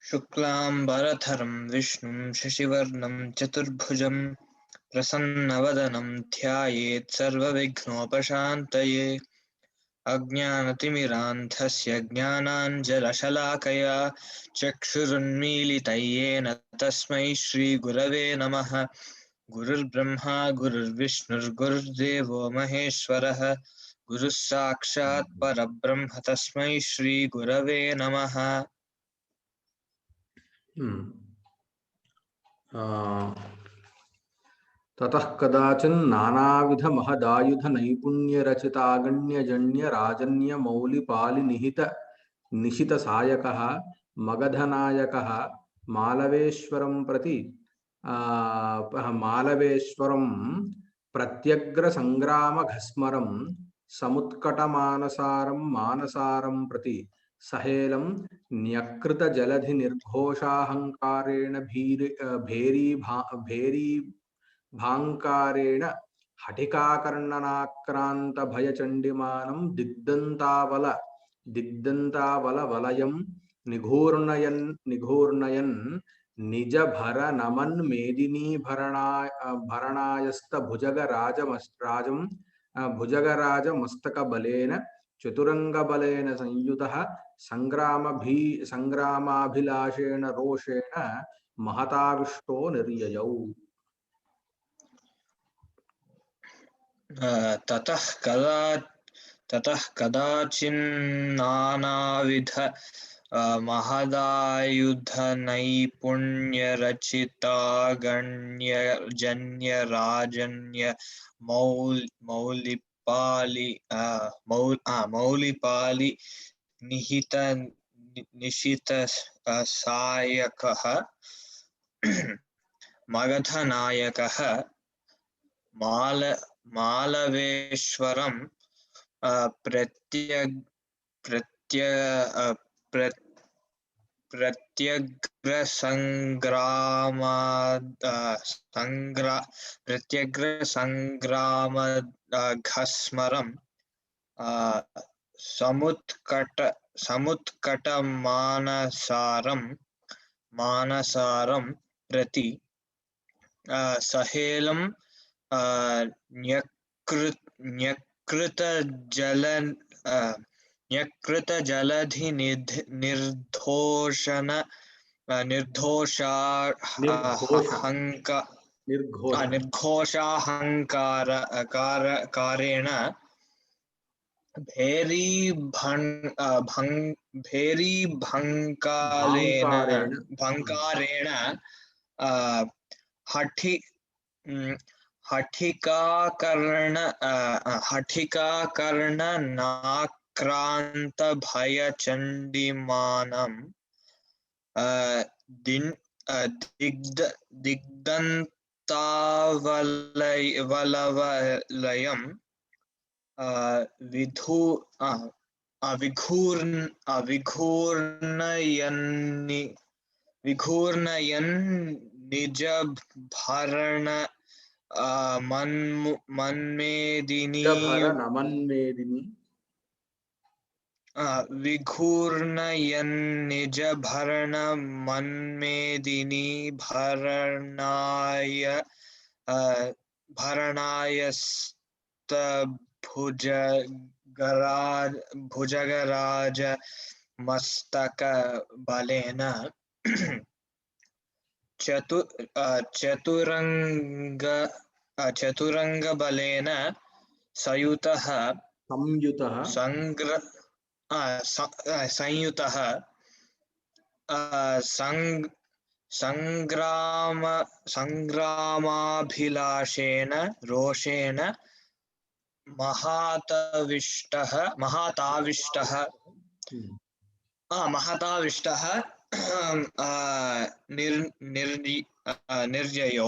शुक्लाम्बरधरं विष्णुं शशिवर्णं चतुर्भुजं प्रसन्नवदनं ध्यायेत् सर्वविघ्नोपशान्तये अज्ञानतिमिरान्धस्य ज्ञानाञ्जनशलाकया चक्षुरुन्मीलितं येन तस्मै श्रीगुरवे नमः। गुरुर्ब्रह्मा गुरुर्विष्णुर्गुरुर्देवो महेश्वरः गुरुः साक्षात् परब्रह्म तस्मै श्रीगुरवे नमः। ततः कदाचिन् नानाविध महदायुध नैपुण्य रचितागण्य जन्य राजन्य मौलिपालि निहित निशित सायकः मगधनायकः मालवेश्वरं प्रति मालवेश्वरं प्रत्यग्र संग्राम घस्मरं समुत्कटमानसारं मानसारं प्रति सहेलं न्यकृत जलधि निर्घोषाहंकारेण भेरी भांकारेण हठिकाकर्णनाक्रांत भयचंडिमानं दिग्दंतावल वलयं निघूर्णयन् निज भर नमन मेदिनी भरणायस्त भुजगराज मस्तक बलेन चतुरंग बलेन संयुतः संग्रामाभिलाषेण रोषेण महताविष्टो निर्ययौ। ततः कदाचिन्नानाविध महदायुधनैपुण्यरचितागण्यजन्यराजन्य मौलिपालि निशित सायकः मगधनायकः मालवेश्वरं प्रत्यग्रसंग्रामघस्मरं समुत्कटमानसारं प्रति सहेलं न्यकृतजलधि निर्घोषाहंकारेण भंकारेण हठिकाकर्णनाक्रांत भयचंडिमानं दिग्दंतावलवलयं विघूर्णयन् निज भरण मन्मेदिनी विघूर्णयन्निज भरण मन्मेदिनी भरणायस्त भुजगराज मस्तक बलेन चतुरंग बलेन संयुतः संग्रामाभिलाषेण रोषेण महताविष्टः నిర్యయౌ.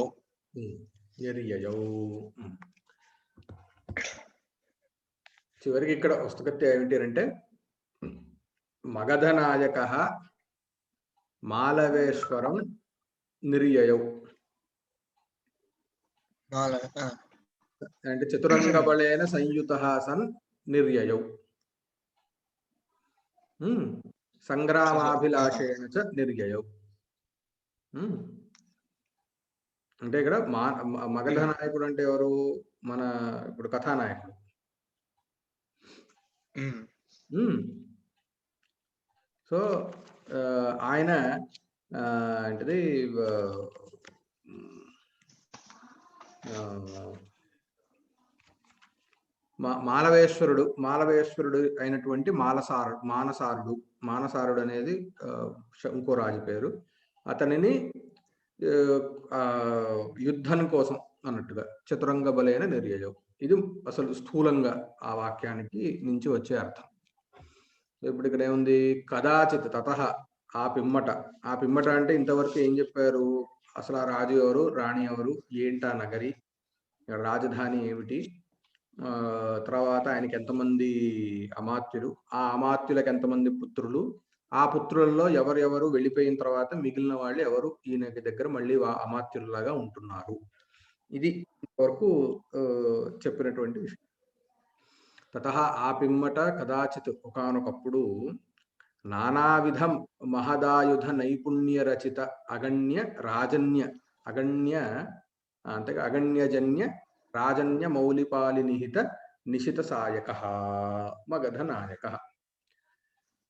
చివరికి ఇక్కడ పుస్తకత్య ఏమిటి అంటే మగధనాయకః మాలవేశ్వరం నిర్యయౌ అంటే చతురంగ బలేన సంయుతః సన్ నిర్యయౌ. సంగ్రామాభిలాషేణ చ నిర్యయౌ. అంటే ఇక్కడ మగధ నాయకుడు అంటే ఎవరు? మన ఇప్పుడు కథానాయకుడు. సో ఆయన ఏంటిది మాలవేశ్వరుడు అయినటువంటి మానసారుడు అనేది ఇంకో రాజు పేరు. అతనిని యుద్ధం కోసం అన్నట్టుగా చతురంగ బలైన నిర్యయం. ఇది అసలు స్థూలంగా ఆ వాక్యానికి నుంచి వచ్చే అర్థం. ఇప్పుడు ఇక్కడ ఏముంది? కదాచిత్ తతః ఆ పిమ్మట అంటే ఇంతవరకు ఏం చెప్పారు? అసలు ఆ రాజు ఎవరు, రాణి ఎవరు, ఏంటా నగరి, రాజధాని ఏమిటి, తర్వాత ఆయనకి ఎంతమంది అమాత్యులు, ఆ అమాత్యులకు ఎంతమంది పుత్రులు, ఆ పుత్రులలో ఎవరెవరు వెళ్ళిపోయిన తర్వాత మిగిలిన వాళ్ళు ఎవరు ఈయనకి దగ్గర మళ్ళీ అమాత్యులలాగా ఉంటున్నారు. ఇది వరకు చెప్పినటువంటి విషయం. తతః ఆ పిమ్మట కదాచిత్ ఒకానొకప్పుడు నానావిధం మహదాయుధ నైపుణ్య రచిత అగణ్యజన్య రాజన్య మౌలిపాలి నిహిత నిశిత సాయక మగధ నాయక.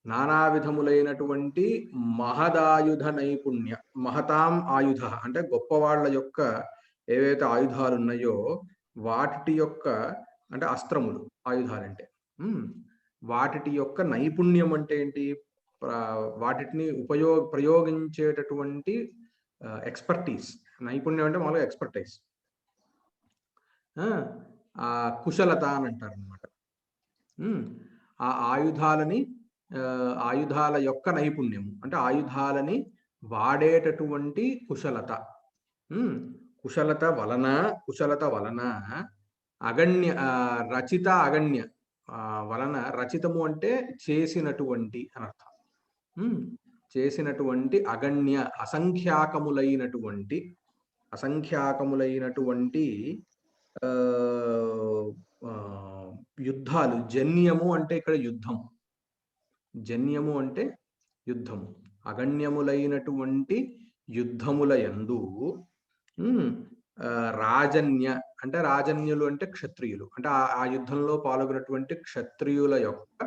నానావిధములైనటువంటి మహదాయుధ నైపుణ్య, మహతాం ఆయుధ అంటే గొప్పవాళ్ల యొక్క ఏవైతే ఆయుధాలు ఉన్నాయో వాటి యొక్క అంటే అస్త్రములు, ఆయుధాలంటే వాటి యొక్క నైపుణ్యం అంటే ఏంటి? వాటిని ప్రయోగించేటటువంటి ఎక్స్పర్టీస్. నైపుణ్యం అంటే మామూలుగా ఎక్స్పర్టైజ్, ఆ కుశలత అని అంటారు అనమాట. ఆ ఆయుధాల యొక్క నైపుణ్యము అంటే ఆయుధాలని వాడేటటువంటి కుశలత. కుశలత వలన అగణ్య వలన, రచితము అంటే చేసినటువంటి అనర్థం. చేసినటువంటి అగణ్య అసంఖ్యాకములైనటువంటి యుద్ధాలు. జన్యము అంటే ఇక్కడ యుద్ధము. అగణ్యములైనటువంటి యుద్ధముల యందు రాజన్య అంటే రాజన్యులు అంటే క్షత్రియులు, అంటే ఆ యుద్ధంలో పాల్గొన్నటువంటి క్షత్రియుల యొక్క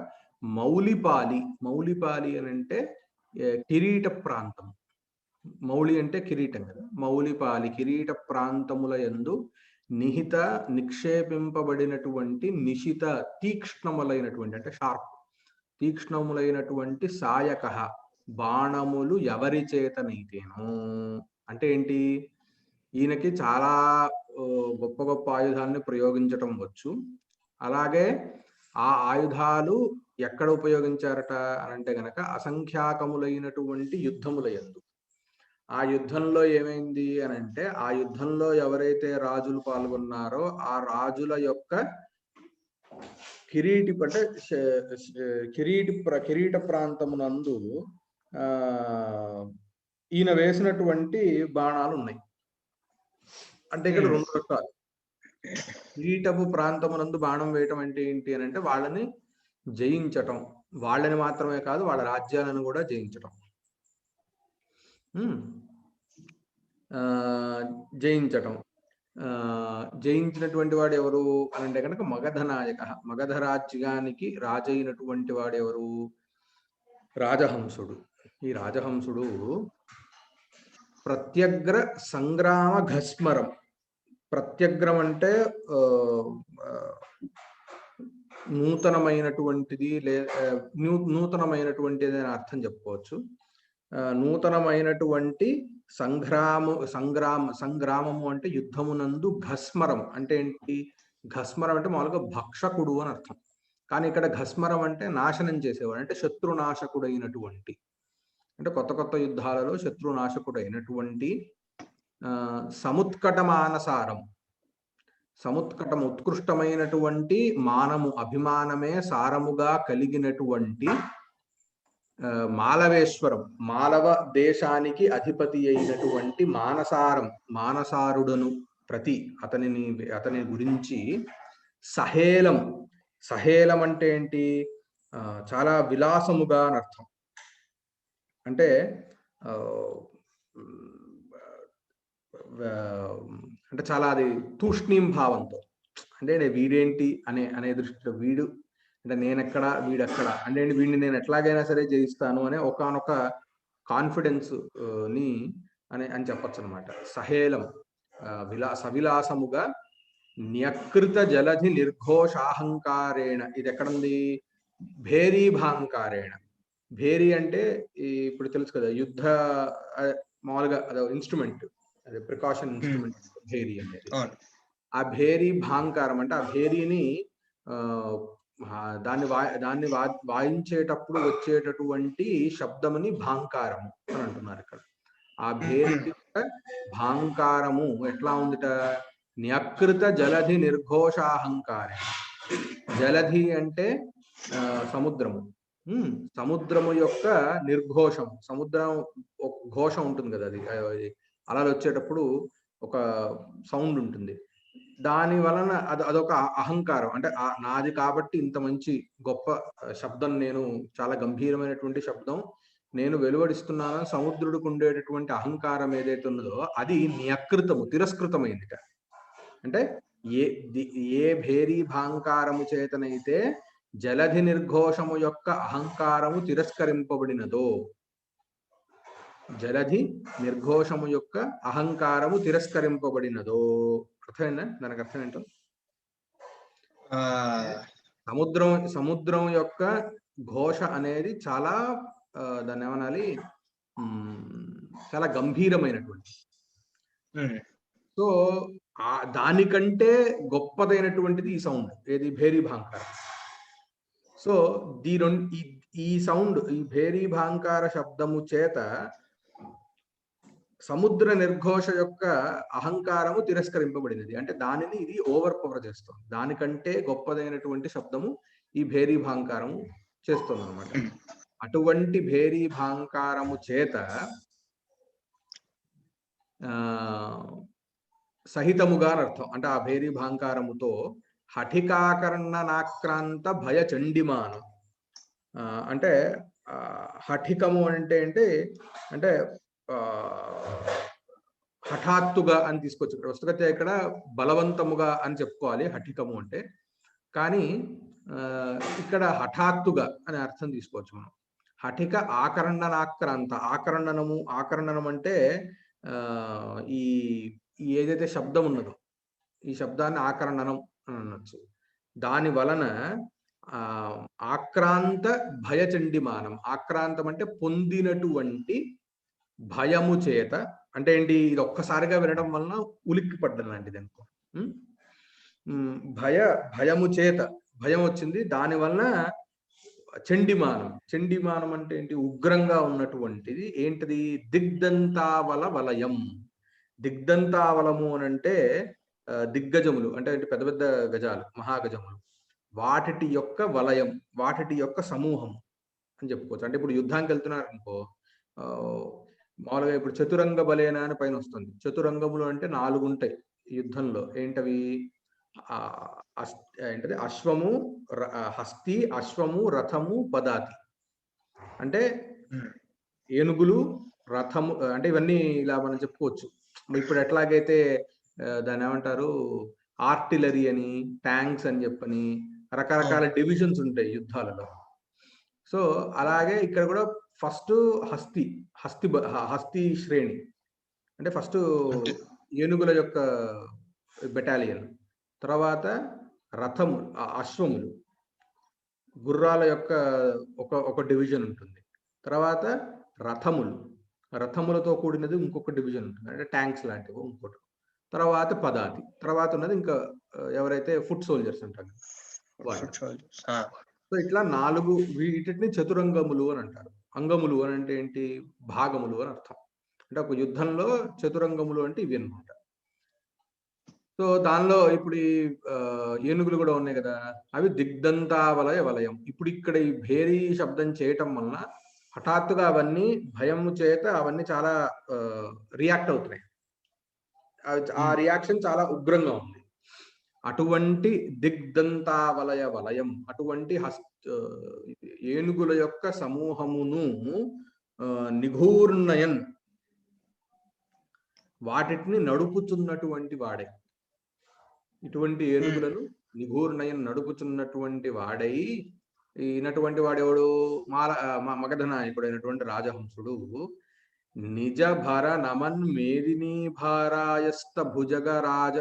మౌలిపాలి అని అంటే కిరీట ప్రాంతం. మౌళి అంటే కిరీటం కదా. మౌలిపాలి కిరీట ప్రాంతముల యందు నిక్షేపింపబడినటువంటి నిశిత తీక్ష్ణములైనటువంటి అంటే షార్ప్ తీక్ష్ణములైనటువంటి సాయక బాణములు ఎవరి చేతనైతేను. అంటే ఏంటి? ఈయనకి చాలా గొప్ప గొప్ప ఆయుధాలని ప్రయోగించటం వచ్చు. అలాగే ఆ ఆయుధాలు ఎక్కడ ఉపయోగించారట అని అంటే గనక అసంఖ్యాకములైనటువంటి యుద్ధముల యందు. ఆ యుద్ధంలో ఏమైంది అని అంటే ఆ యుద్ధంలో ఎవరైతే రాజులు పాల్గొన్నారో ఆ రాజుల యొక్క కిరీట ప్రాంతమునందు ఈయన వేసినటువంటి బాణాలు ఉన్నాయి. అంటే ఇక్కడ రెండు రకాలు. కిరీటపు ప్రాంతమునందు బాణం వేయటం అంటే ఏంటి అని అంటే వాళ్ళని జయించటం, వాళ్ళని మాత్రమే కాదు వాళ్ళ రాజ్యాలను కూడా జయించటం. జయించినటువంటి వాడు ఎవరు అని అంటే కనుక మగధ నాయక. మగధ రాజ్యానికి రాజైనటువంటి వాడు ఎవరు? రాజహంసుడు. ఈ రాజహంసుడు ప్రత్యగ్ర సంగ్రామ ఘస్మరం. ప్రత్యగ్రం అంటే నూతనమైనటువంటిది నూతనమైనటువంటిది అని అర్థం చెప్పుకోవచ్చు. నూతనమైనటువంటి సంగ్రామము అంటే యుద్ధమునందు. ఘస్మరం అంటే ఏంటి? ఘస్మరం అంటే మామూలుగా భక్షకుడు అని అర్థం. కానీ ఇక్కడ ఘస్మరం అంటే నాశనం చేసేవాడు, అంటే శత్రునాశకుడైనటువంటి, అంటే కొత్త కొత్త యుద్ధాలలో శత్రునాశకుడైనటువంటి సముత్కటమానసారం. సముత్కటం ఉత్కృష్టమైనటువంటి మానము, అభిమానమే సారముగా కలిగినటువంటి మాలవేశ్వరం, మాలవ దేశానికి అధిపతి అయినటువంటి మానసారుడను ప్రతి అతని గురించి సహేలం అంటే ఏంటి? చాలా విలాసముగా అని అర్థం. అంటే అంటే చాలా అది తూష్ణీం భావంతో, అంటే వీడేంటి అనే దృష్టిలో వీడు అంటే నేనెక్కడ వీడెక్కడ అంటే వీడిని నేను ఎట్లాగైనా సరే జయిస్తాను అనే ఒకానొక కాన్ఫిడెన్స్ ని అని చెప్పొచ్చు అనమాట. సహేలం సవిలాసముగా న్యకృత జలధి నిర్ఘోషాహంకారేణ. ఇది ఎక్కడుంది? భేరీభాంకారేణ. భేరీ అంటే ఇప్పుడు తెలుసు కదా, యుద్ధ మామూలుగా అదే ఇన్స్ట్రుమెంట్, అదే ప్రికాషన్ ఇన్స్ట్రుమెంట్ భేరీ అనేది. ఆ భేరీ భాంకారం అంటే ఆ భేరీని దాన్ని వాయించేటప్పుడు వచ్చేటటువంటి శబ్దముని భాంకారము అని అంటున్నారు ఇక్కడ. ఆ భేరీ భాంకారము ఎట్లా ఉందిట? న్యకృత జలధి నిర్ఘోషాహంకారే. జలధి అంటే సముద్రము. సముద్రము యొక్క నిర్ఘోషం, సముద్రం ఒక ఘోషం ఉంటుంది కదా, అది అలలు వచ్చేటప్పుడు ఒక సౌండ్ ఉంటుంది. దాని వలన అదొక అహంకారం, అంటే నాది కాబట్టి ఇంత మంచి గొప్ప శబ్దం, నేను చాలా గంభీరమైనటువంటి శబ్దం నేను వెలువడిస్తున్నాను, సముద్రుడికి ఉండేటటువంటి అహంకారం ఏదైతే ఉన్నదో అది న్యకృతము, తిరస్కృతమైందిట. అంటే ఏ భేరీ భాంకారము చేతనైతే జలధి నిర్ఘోషము యొక్క అహంకారము తిరస్కరింపబడినదో, జలధి నిర్ఘోషము యొక్క అహంకారము తిరస్కరింపబడినదో. అర్థమైందా? దానికి అర్థం ఏంటో? సముద్రం యొక్క ఘోష అనేది చాలా దాన్ని ఏమనాలి, చాలా గంభీరమైనటువంటి. సో దానికంటే గొప్పదైనటువంటిది ఈ సౌండ్, ఏది? భేరీ భాంకారం. సో ఈ సౌండ్, ఈ భేరీ భాంకార శబ్దము చేత సముద్ర నిర్ఘోష యొక్క అహంకారము తిరస్కరింపబడినది. అంటే దానిని ఇది ఓవర్ పవర్ చేస్తుంది. దానికంటే గొప్పదైనటువంటి శబ్దము ఈ భేరీ భాంకారము చేస్తుంది అనమాట. అటువంటి భేరీ భాంకారము చేత సహితముగా అర్థం. అంటే ఆ భేరీ భాంకారముతో హఠికాకర్ణనాక్రాంత భయ చండిమానం. అంటే హఠికము అంటే అంటే హఠాత్తుగా అని తీసుకోవచ్చు. ఇక్కడ వస్తుగత్య ఇక్కడ బలవంతముగా అని చెప్పుకోవాలి హఠికము అంటే, కానీ ఇక్కడ హఠాత్తుగా అనే అర్థం తీసుకోవచ్చు మనం. హఠిక ఆకర్ణనాక్రాంత. ఆకర్ణనం అంటే ఈ ఏదైతే శబ్దం ఉన్నదో ఈ శబ్దాన్ని ఆకర్ణనం అని అనొచ్చు. దాని వలన ఆక్రాంత భయచండిమానం. ఆక్రాంతం అంటే పొందినటువంటి భయము చేత, అంటే ఏంటి? ఇది ఒక్కసారిగా వినడం వలన ఉలిక్కి పడ్డం లాంటిది అనుకో. భయము చేత భయం వచ్చింది, దాని వలన చండిమానం. చండిమానం అంటే ఏంటి? ఉగ్రంగా ఉన్నటువంటిది. ఏంటిది? దిగ్దంతావల వలయం. దిగ్దంతావలము అని అంటే దిగ్గజములు, అంటే పెద్ద పెద్ద గజాలు, మహాగజములు, వాటి యొక్క వలయం, వాటి యొక్క సమూహం అని చెప్పుకోవచ్చు. అంటే ఇప్పుడు యుద్ధానికి వెళ్తున్నారు అనుకో, మామూలుగా ఇప్పుడు చతురంగ బలేన అని పైన వస్తుంది. చతురంగములు అంటే 4 ఉంటాయి యుద్ధంలో. ఏంటవి? ఏంటది? అశ్వము, హస్తి, అశ్వము, రథము, పదాతి. అంటే ఏనుగులు, రథము, అంటే ఇవన్నీ ఇలా మనం చెప్పుకోవచ్చు. ఇప్పుడు ఎట్లాగైతే దాన్ని ఏమంటారు, ఆర్టిలరీ అని, ట్యాంక్స్ అని చెప్పని రకరకాల డివిజన్స్ ఉంటాయి యుద్ధాలలో. సో అలాగే ఇక్కడ కూడా ఫస్ట్ హస్తి శ్రేణి, అంటే ఫస్ట్ ఏనుగుల యొక్క బెటాలియన్, తర్వాత రథము, అశ్వములు, గుర్రాల యొక్క ఒక డివిజన్ ఉంటుంది. తర్వాత రథములతో కూడినది ఇంకొక డివిజన్ ఉంటుంది, అంటే ట్యాంక్స్ లాంటివి ఇంకోటి. తర్వాత పదాతి, తర్వాత ఉన్నది ఇంకా ఎవరైతే ఫుట్ సోల్జర్స్ అంటారు. సో ఇట్లా 4 వీటిని చతురంగములు అని అంటారు. అంగములు అని అంటే ఏంటి? భాగములు అని అర్థం. అంటే ఒక యుద్ధంలో చతురంగములు అంటే ఇవి అన్నమాట. సో దానిలో ఇప్పుడు ఈ ఏనుగులు కూడా ఉన్నాయి కదా, అవి దిగ్దంతావలయ వలయం. ఇప్పుడు ఇక్కడ ఈ భేరీ శబ్దం చేయటం వలన హఠాత్తుగా అవన్నీ భయము చేత అవన్నీ చాలా రియాక్ట్ అవుతున్నాయి. ఆ రియాక్షన్ చాలా ఉగ్రంగా ఉంది. అటువంటి దిగ్దంతావలయ వలయం, అటువంటి ఏనుగుల యొక్క సమూహమును నిఘూర్ణయన్ వాటిని నడుపుతున్నటువంటి వాడే. ఇటువంటి ఏనుగులను నిఘూర్ణయన్ నడుపుతున్నటువంటి వాడై ఈనటువంటి వాడెవడు మగధ నాయకుడైనటువంటి రాజహంసుడు నిజ భర నమన్ మేదినీ భారాయస్త భుజగ రాజ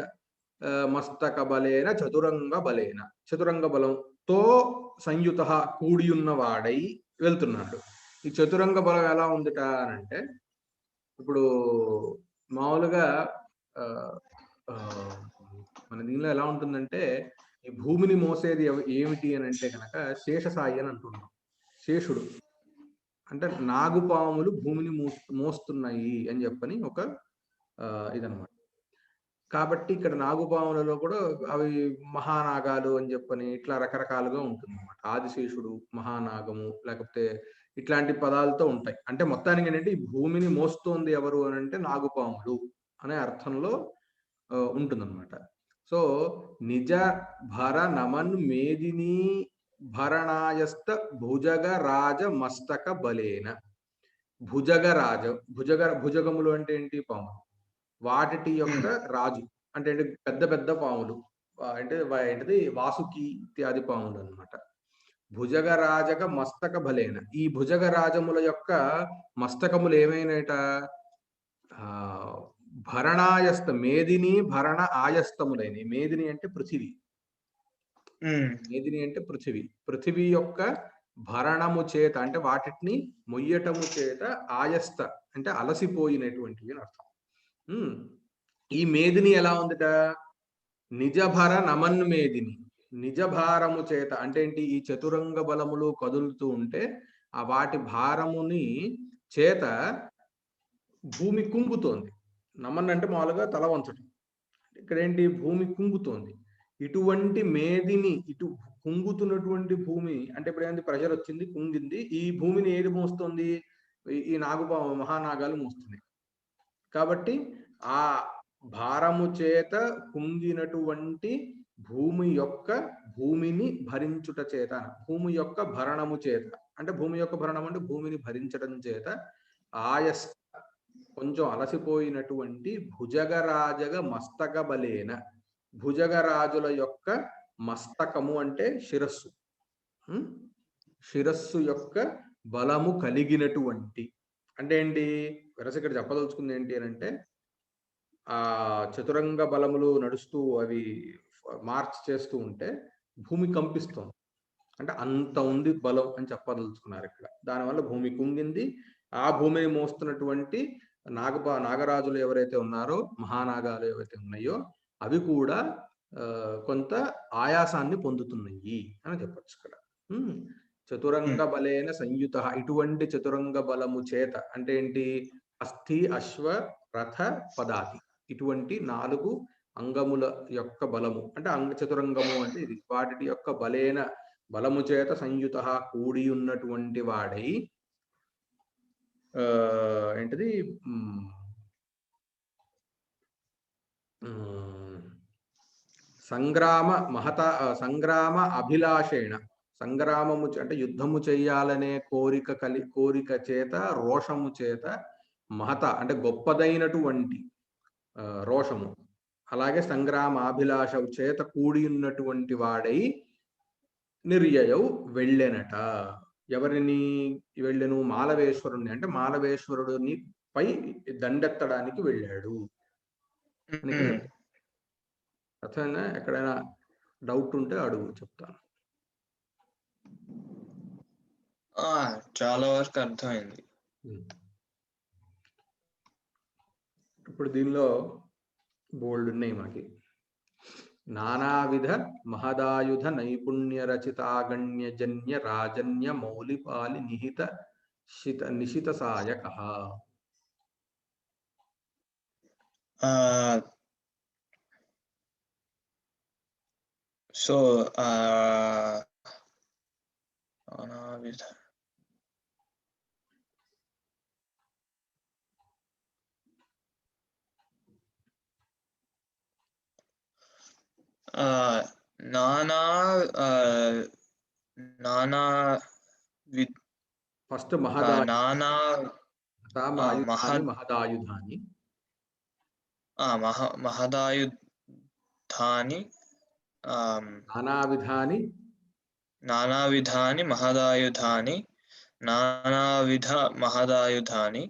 మస్తక బలేన చతురంగ బలేన చతురంగ బలంతో సంయుత కూడి ఉన్న వాడై వెళ్తున్నాడు. ఈ చతురంగ బలం ఎలా ఉందిట అనంటే ఇప్పుడు మామూలుగా మన దీనిలో ఎలా ఉంటుందంటే ఈ భూమిని మోసేది ఏమిటి అని అంటే కనుక శేషసాయి అని అంటున్నాం. శేషుడు అంటే నాగుపాములు భూమిని మోస్తున్నాయి అని చెప్పని ఒక ఇదనమాట. కాబట్టి ఇక్కడ నాగుపాములలో కూడా అవి మహానాగాలు అని చెప్పని ఇట్లా రకరకాలుగా ఉంటుంది అనమాట. ఆదిశేషుడు, మహానాగము, లేకపోతే ఇట్లాంటి పదాలతో ఉంటాయి. అంటే మొత్తానికి ఏంటంటే ఈ భూమిని మోస్తోంది ఎవరు అని అంటే నాగుపాములు అనే అర్థంలో ఉంటుందన్నమాట. సో నిజ భర నమన్ మేదినీ భరణాయస్త భుజగ రాజ మస్తక బలేన. భుజగ రాజ భుజగములు అంటే ఏంటి? పాములు. వాటి యొక్క రాజు అంటే పెద్ద పెద్ద పాములు అంటే ఏంటిది వాసుకి ఇత్యాది పాములు అన్నమాట. భుజగ రాజక మస్తక బలేన. ఈ భుజగ రాజముల యొక్క మస్తకములు ఏమైనట? భరణాయస్త మేదిని భరణ ఆయస్తములైన. మేదిని అంటే పృథివీ. మేదిని అంటే పృథివీ. పృథివీ యొక్క భరణము చేత అంటే వాటిని మొయ్యటము చేత ఆయస్త అంటే అలసిపోయినటువంటివి అని అర్థం. ఈ మేదిని ఎలా ఉందిట? నిజభర నమన్ మేదిని. నిజ భారము చేత అంటే ఏంటి? ఈ చతురంగ బలములు కదులుతూ ఉంటే ఆ వాటి భారముని చేత భూమి కుంగుతోంది. నమన్ అంటే మామూలుగా తల వంచడం. ఇక్కడ ఏంటి? భూమి కుంగుతోంది. ఇటువంటి మేదిని ఇటు కుంగుతున్నటువంటి భూమి అంటే ఇప్పుడు ఏంటి? ప్రెషర్ వచ్చింది, కుంగింది. ఈ భూమిని ఏది మోస్తుంది? ఈ మహానాగాలు మోస్తుంది. కాబట్టి ఆ భారము చేత కుంగినటువంటి భూమిని భరించుట చేత, భూమి యొక్క భరణము చేత అంటే భూమి యొక్క భరణం అంటే భూమిని భరించడం చేత ఆయస్ కొంచెం అలసిపోయినటువంటి భుజగరాజగ మస్తక బలేన. భుజగరాజుల యొక్క మస్తకము అంటే శిరస్సు. శిరస్సు యొక్క బలము కలిగినటువంటి అంటే ఏంటి? వెరస ఇక్కడ చెప్పదలుచుకుంది ఏంటి అని అంటే ఆ చతురంగ బలములు నడుస్తూ అవి మార్చ్ చేస్తూ ఉంటే భూమి కంపిస్తుంది. అంటే అంత ఉంది బలం అని చెప్పదలుచుకున్నారు ఇక్కడ. దానివల్ల భూమి కుంగింది. ఆ భూమిని మోస్తున్నటువంటి నాగరాజులు ఎవరైతే ఉన్నారో, మహానాగాలు ఏవైతే ఉన్నాయో అవి కూడా కొంత ఆయాసాన్ని పొందుతున్నాయి అని చెప్పచ్చు ఇక్కడ. చతురంగ బలేన సంయుత. ఇటువంటి చతురంగ బలము చేత అంటే ఏంటి? అస్థి, అశ్వ, రథ, పదాతి. ఇటువంటి 4 అంగముల యొక్క బలము అంటే చతురంగము అంటే ఇది. వాటి యొక్క బలేన బలము చేత సంయుత కూడి ఉన్నటువంటి వాడై ఏంటిది? సంగ్రామ అభిలాషేణ. సంగ్రామము అంటే యుద్ధము చేయాలనే కోరిక చేత, రోషము చేత, మహత అంటే గొప్పదైనటువంటి రోషము, అలాగే సంగ్రామాభిలాష చేత కూడి ఉన్నటువంటి వాడై నిర్యయవు వెళ్ళెనట. ఎవరిని వెళ్ళెను? మాలవేశ్వరుని. అంటే మాలవేశ్వరుడిని పై దండెత్తడానికి వెళ్ళాడు. అర్థమైనా? ఎక్కడైనా డౌట్ ఉంటే అడుగు, చెప్తాను. చాలా వరకు అర్థమైంది. ఇప్పుడు దీనిలో బోల్డ్ ఉన్నాయి మనకి. నానావిధ మహదాయుధ నైపుణ్య రచితాగణ్యజన్య రాజన్య మౌలిపాలి నిశిత సాయక. సో నానావిధ నానా ఫస్ట్ మహదాయుధాని నానా మహదాయుధాని మహదాయుధాని నానావిధాని నానావిధాని మహదాయుధాని నానావిధ మహదాయుధాని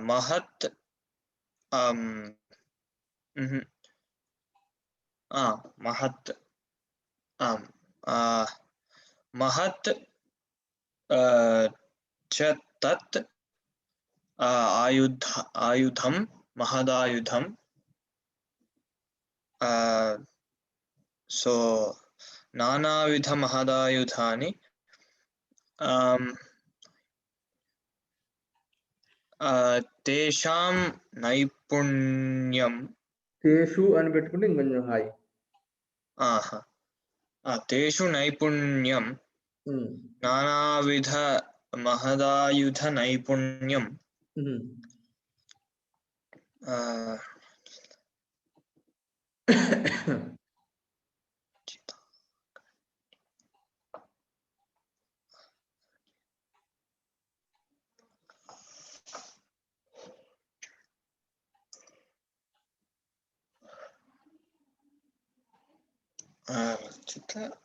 మహత్ మహత్ మహత్ చ తత్ ఆయుధం మహదాయుధం. సో నానావిధ మహదాయుధాని తేషాం నైపుణ్యం. తేషు అని పెట్టుకుంటే ఇంకొంచెం హాయ్. తేషు నైపుణ్యం నానావిధ మహదాయుధ నైపుణ్యం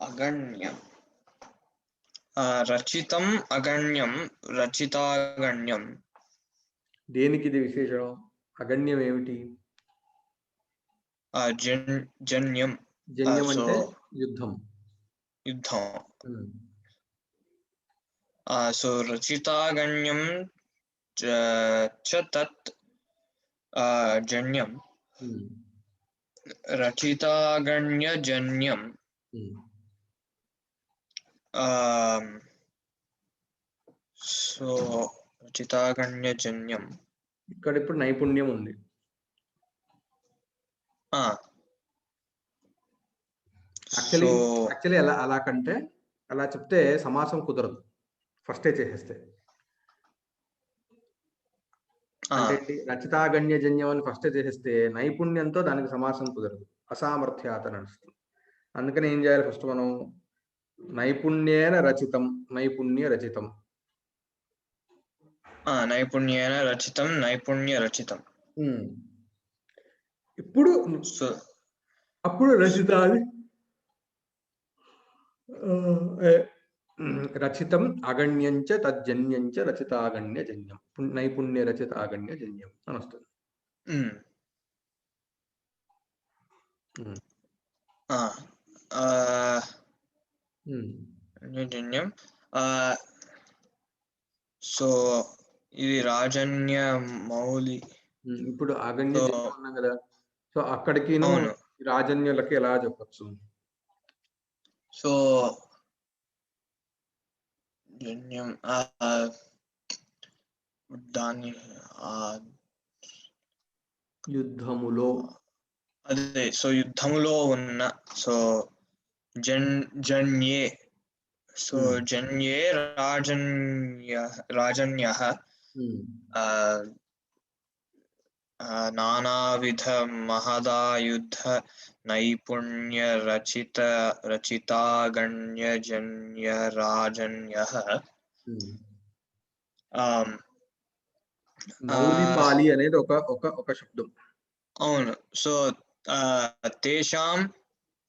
అగణ్యం రచితం అగణ్యం రచితాగణ్యం. దేనికి ఇది విశేషం? అగణ్యం ఏమిటి? జన్యం. జన్యం అంటే యుద్ధం. సో రచితాగణ్యం చ తత్ జన్యం. రచితాగణ్యజన్యం. సో రచితాగణ్యజన్యం. ఇక్కడ ఇప్పుడు నైపుణ్యం ఉంది. యాక్చువల్లీ అలా కంటే అలా చెప్తే సమాసం కుదరదు, ఫస్టే చేసేస్తే. అంటే రచితాగణ్యజన్యం అని ఫస్టే చేసేస్తే నైపుణ్యంతో దానికి సమాసం కుదరదు, అసామర్థ్యాత నడుస్తుంది. అందుకని ఏం చేయాలి? ఫస్ట్ మనం నైపుణ్యేన రచితం, నైపుణ్య రచితం. నైపుణ్యేన రచితం, నైపుణ్య రచితం. ఇప్పుడు అప్పుడు రచితాది రచితం అగణ్యంచ తజ్జన్యంచ రచితాగణ్యజన్యం, నైపుణ్య రచితాగణ్యజన్యం అని వస్తుంది. జన్యం. సో ఇది రాజన్య మౌలి. ఇప్పుడు ఆగణ్య జన్యం ఉన్నాం కదా, సో అక్కడికి రాజన్యులకి ఎలా చెప్పచ్చు? సో జన్యం దాన్ని యుద్ధములో, అదే సో యుద్ధములో ఉన్న, సో జన్యే. సో జన్యే రాజన్యః నానావిధ మహదాయుధ నైపుణ్య రచితాగణ్యజన్య రాజన్యః. మౌలిపాలి అనేది ఒక శబ్దం. అవును. సో తేషాం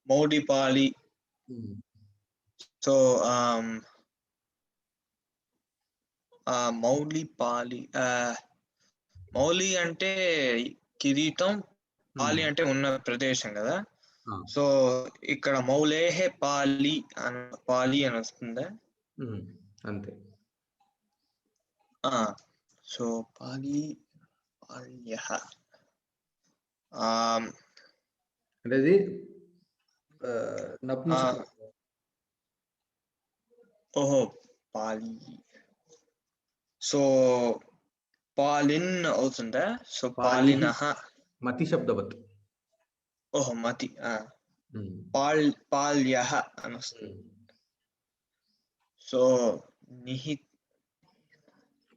మౌలిపాలి. సో మౌలిపాలి, మౌలి అంటే కిరీటం, పాలి అంటే ఉన్న ప్రదేశం కదా. సో ఇక్కడ మౌలేహే పాలి అని వస్తుంది అంతే. సో పాల్యః అనేది ఓహో పాలి. సో పాలిన్ అవుతుందా? సో పాలినః మతి శబ్దవత్. ఓహో మతి. పాల్యః అని వస్తుంది. సో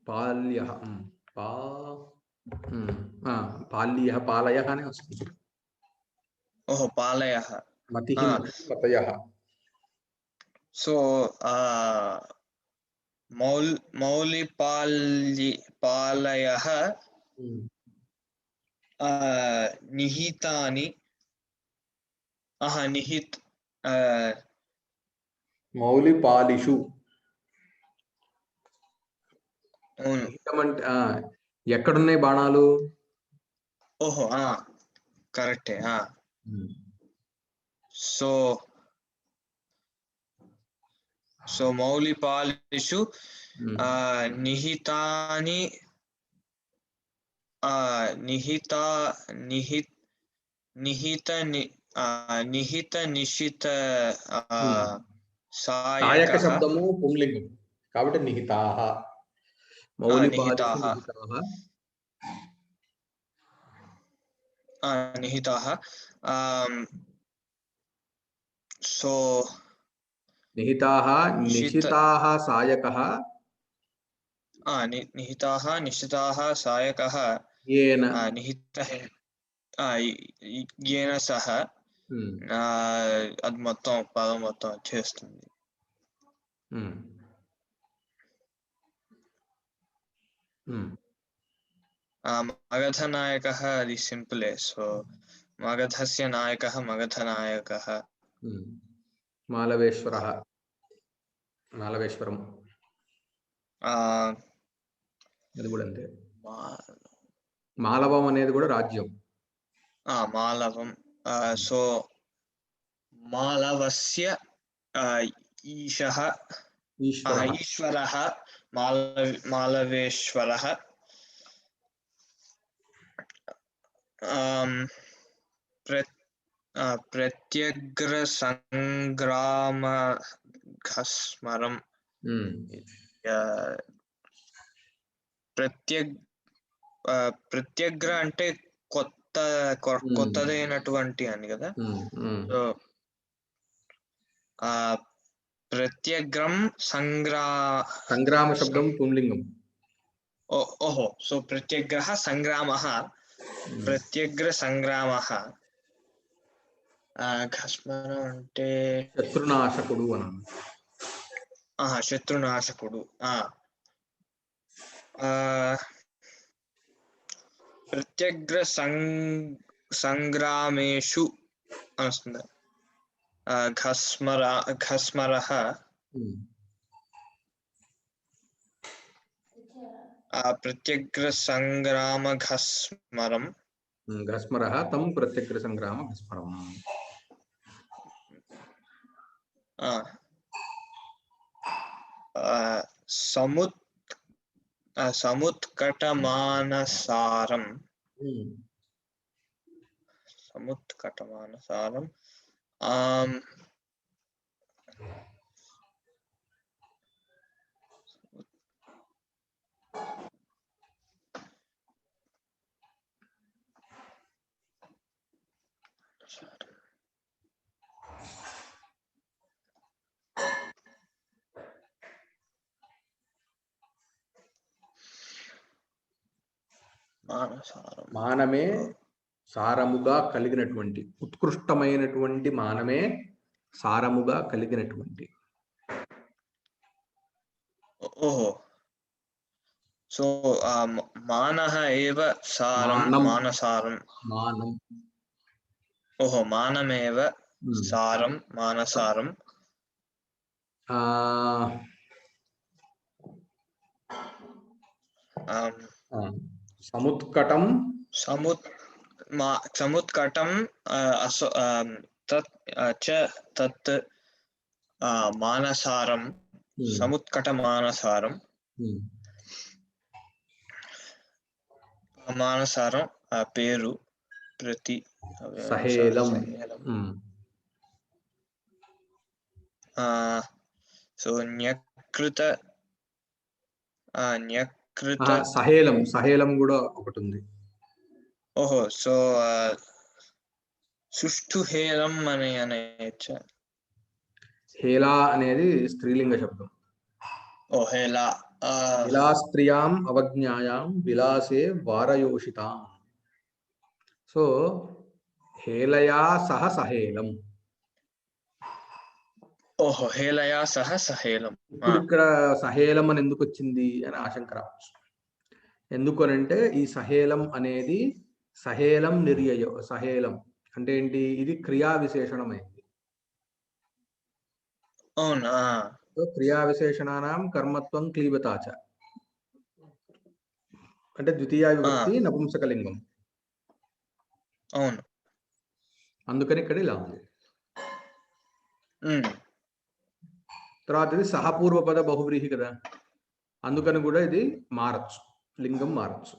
పాల్యః పాల్యః పాలయః అని వస్తుంది. ఓహో పాలయః. మతిః పతయః. సో మౌలిపాలయః నిహితాని మౌలిపాలిషు. అవును. నిహితం అంటే ఎక్కడున్నాయి బాణాలు? ఓహో కరెక్టే. సో మౌలిపాలిషు నిహితాని నిహిత నిశిత సాయక శబ్దము పుంలింగం కాబట్టి నిహితాః. మౌలిపాలిషు నిహితాః. సో నిహితాః నిశితాః సాయకః. నిహితాః నిశితాః సాయకః ఏన నిహితః ఏన సహ. అది మొత్తం పదం మొత్తం చేస్తుంది. మగధ నాయకః అది సింపులే. సో మగధస్య నాయకః మగధ నాయకః. మాలవేశ్వరః మాలవేశ్వరం అది కూడా అంతే. మాలవం అనేది కూడా రాజ్యం. మాలవం. సో మాలవస్య ఈశః ఈశ్వరః మాలవేశ్వరః. ప్రత్యగ్ర సంగ్రామఘస్మరం. ప్రత్యగ్ర అంటే కొత్తదైనటువంటి అని కదా. సో ప్రత్యగ్రం సంగ్రామ శబ్దం పుంలింగం. ఓహో. సో ప్రత్యగ్రః సంగ్రామః. ప్రత్యగ్ర సంగ్రామః. ఘస్మరం అంటే శత్రునాశకుడు అన్నాను. శత్రునాశకుడు. ప్రత్యగ్ర సంగ్రామేషు వస్తుంది. ఘస్మరః. ప్రత్యగ్ర సంగ్రామ ఘస్మరం. ఘస్మరః తం ప్రత్యగ్ర సంగ్రామ ఘస్మరం. సముత్కటమానసారం. సముత్కటమానసారం. మానమే సారముగా కలిగినటువంటి, ఉత్కృష్టమైనటువంటి మానమే సారముగా కలిగినటువంటి. ఓహో. సో మానః ఏవ సారం మానసారం. మానం. ఓహో. మానమేవ సారం మానసారం. సముత్కటం సముత్కటం తత్ మానసారం. సముత్కట మానసారం. మానసారం పేరు ప్రతి సహేలం. సో న్యకృత సహేలం. సహేలం కూడా ఒకటి ఉంది. ఓహో. సో సుష్ఠు హేలం అని అనేచ్చా. హేలా అనేది స్త్రీలింగ శబ్దం. ఓ హేలా. విలాస్త్రియాం అవజ్ఞాయాం విలాసే వారయోషితాం. సో హేలయా సహ సహేలం. ఓహో హేళయా సహ సహేలం. ఇప్పుడు ఇక్కడ సహేలం అని ఎందుకు వచ్చింది అని ఆశంక రావచ్చు. ఎందుకు అనంటే ఈ సహేలం అనేది సహేలం నిర్యయో. సహేలం అంటే ఏంటి? ఇది క్రియా విశేషణమైంది. అవునా? సో క్రియా విశేషణానాం కర్మత్వం క్లీబతాచ అంటే ద్వితీయ విభక్తి నపుంసకలింగం. అవును. అందుకని ఇక్కడ ఇలా ఉంది. ఉమ్. తర్వాత ఇది సహపూర్వపద బహువ్రీహి కదా, అందుకని కూడా ఇది మారచ్చు, లింగం మారచ్చు.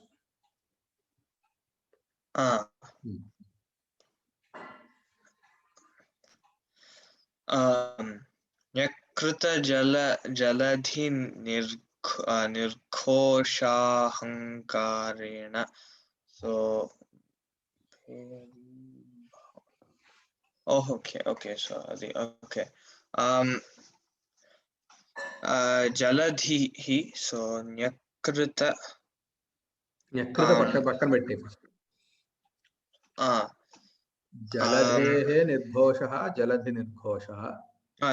యకృత జలధి నిర్ఘోషాహంకారేణ. సో ఓకే సో అది ఓకే. జలధి సో న్యకృత పక్కన పెట్టే ఫస్ట్. జలధేః నిర్ఘోషః జలధి నిర్ఘోషః.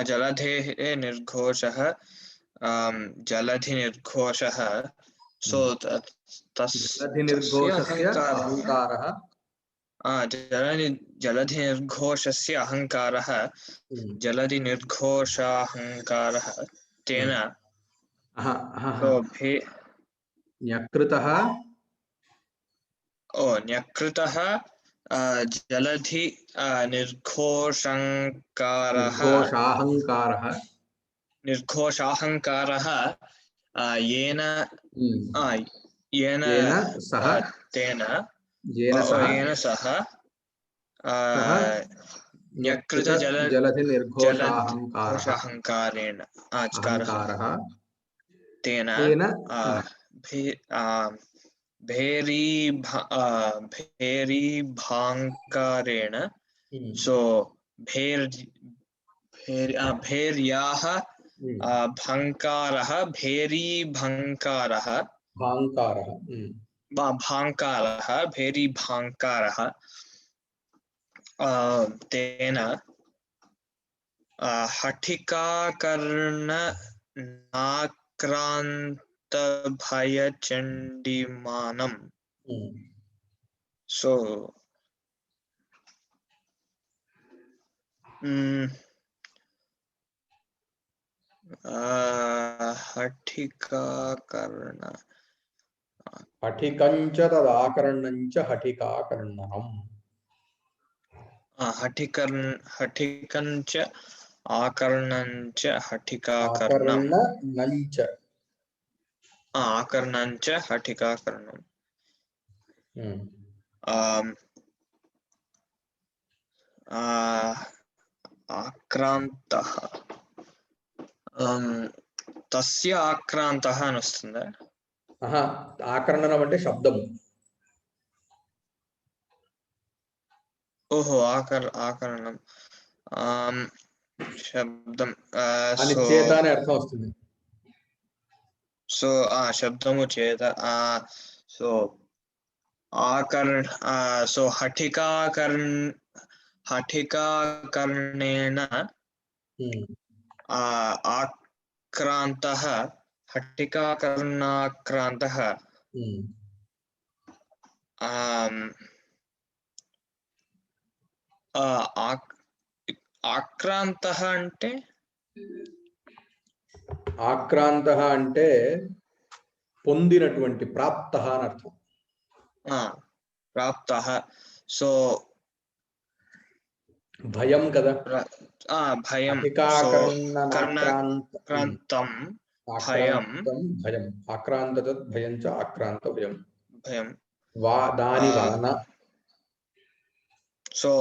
జలధేః నిర్ఘోషః జలధి నిర్ఘోషః. సో జలధి నిర్ఘోషస్య అహంకారః. జలధి నిర్ఘోషస్య అహంకారः జలధి నిర్ఘోషాహంకారः తేన న్యకృతః న్యకృతః జలధి నిర్ఘోషాహంకారः येन सह न्यकृत जलधि निर्घोषाहंकारेण तेन भेरीभाङ्कारेण. सो भेर्याः भङ्कारः भेरीभङ्कारः भेरीभाङ्कारः तेन हठिकाकर्णनाक्रान्तभयचण्डिमानं. So हठिकञ्च तदाकर्णञ्च हठिकाकर्णनम्. हठिकञ्च आकर्णञ्च हठिकाकर्णम्. आकर्णञ्च हठिकाकर्णम्. आक्रान्तः తస్య ఆక్రాంతః అని వస్తుందా? ఆకర్ణనం అంటే శబ్దము. ఓహో ఆకరణం శబ్దం చేత అనే అర్థం వస్తుంది. సో శబ్దము చేత. So so హఠికాకర్ణేన ఆక్రాంతః హఠికాకర్ణాక్రాంతః. ఆక్రాంతః అంటే పొందినటువంటి, ప్రాప్తః అని అర్థం. ప్రాప్తః. సో భయం కదా, భయం. కర్ణాక్రాంతం భయం. ఆక్రాంత భయం చ ఆక్రాంత భయం దాని వలన. సో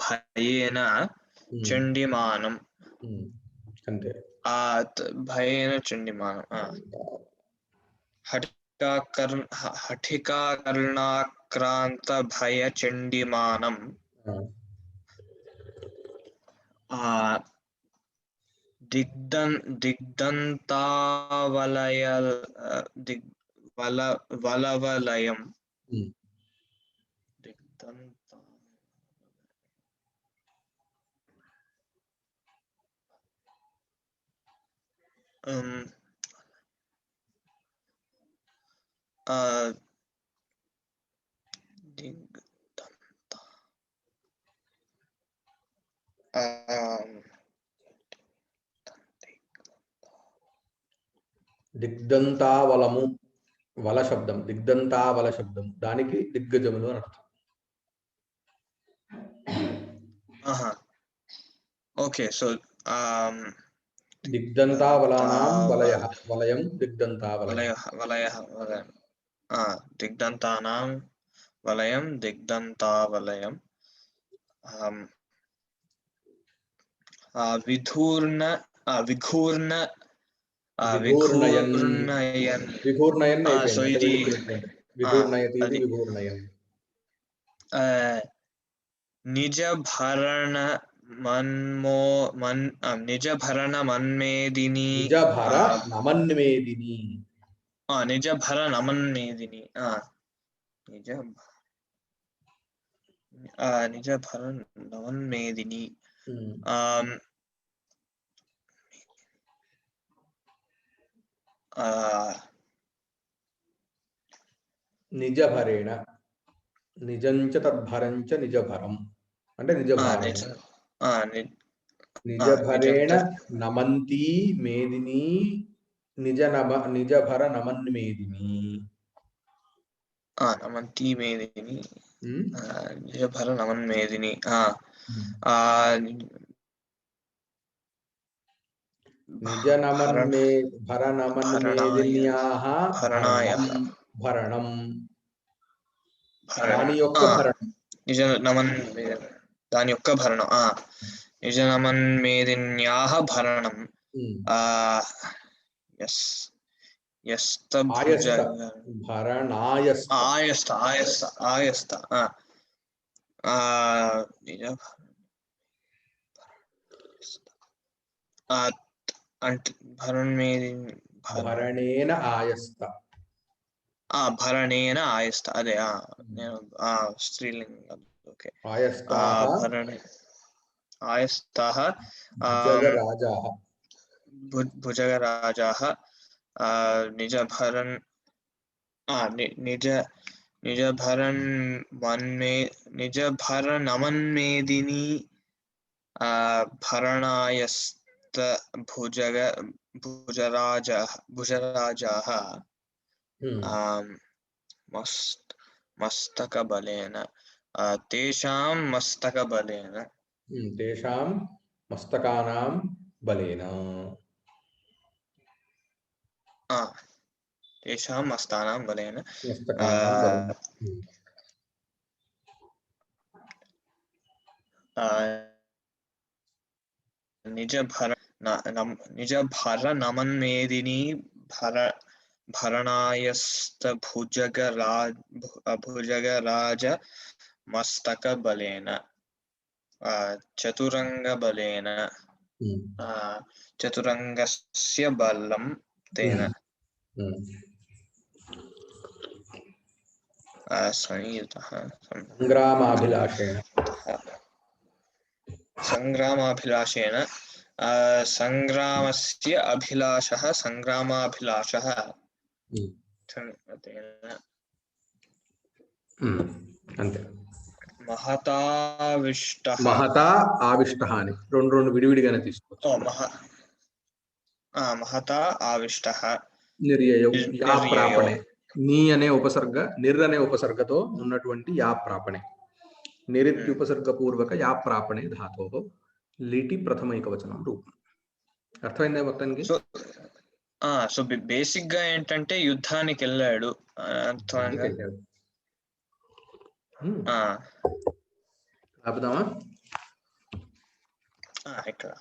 భయేన చండిమానం. అంతే, భయేన చండిమానం. హఠికాకర్ణాక్రాంత భయ చండిమానం. వలవలయం. దిగ్దంతావలము వల శబ్దం, దిగ్దంతావల శబ్దం, దానికి దిగ్గజములు అని అర్థం. ఓకే, సో దిగ్దంతావలానాం వలయః, వలయం దిగ్దంతావలయం. వలయం దిగ్దంతానాం వలయం దిగ్దంతావలయం. విఘూర్ణ విఘూర్ణయన్ సో అయిపోయింది. ఇది విఘూర్ణయతి ఇది విఘూర్ణయన్. నిజ భరణ మన్మేదిని. నిజ భర నమన్మేదిని. నిజ భర నమన్మేదిని. నిజ భర నమన్మేదిని. నిజభరేణ, నిజంచ తద్భరంచ నిజభరం అంటే నిజభారేణ. నిజభరేణ నమంతి మేదిని నిజభర నమన్మేదిని. నమంతి మేదిని నిజభర నమన్మేదిని. భరణమన్మేదిన్యాః భరణం, దాని యొక్క భరణం. దాని యొక్క భరణం. నిజ నమన్మేదిన్యాః భరణం. భరణేన ఆయస్త. భరణేన ఆయస్త, అదే నేను స్త్రీలింగం. ఓకే, ఆయస్తాః భుజగరాజాః నిజభరన్ నిజభరనమన్మేదిని భరణాయస్త భుజరాజాః మస్తకబలేన తేషాం మస్తకబలేన. తేషాం మస్తకానాం బలేన. తేషాం మస్తానాం బలేన. నిజభర నమన్మేదిని భరణాయస్త భుజగరాజ మస్తకబలేన చతురంగబలేన చతురంగస్య బలం తేన. సంగ్రామాభిలాషేణ సంగ్రామస్య అభిలాషః సంగ్రామాభిలాషః అంతే. మహతా ఆవిష్టః అని రెండు విడివిడిగానే తీసుకోవచ్చు. మహతా ఆవిష్టః నిర్యయౌ యా ప్రాపణే. నీ అనే ఉపసర్గ నిర్ అనే ఉపసర్గతో ఉన్నటువంటి యా ప్రాపణే. నిరిత్యుపసర్గ పూర్వక యా ప్రాపణే ధాతోః లిటి ప్రథమైకవచనం రూపం. అర్థమైందా మొత్తానికి? సో బేసిక్ గా ఏంటంటే యుద్ధానికి వెళ్ళాడు. ఆపుదామా ఇక్కడ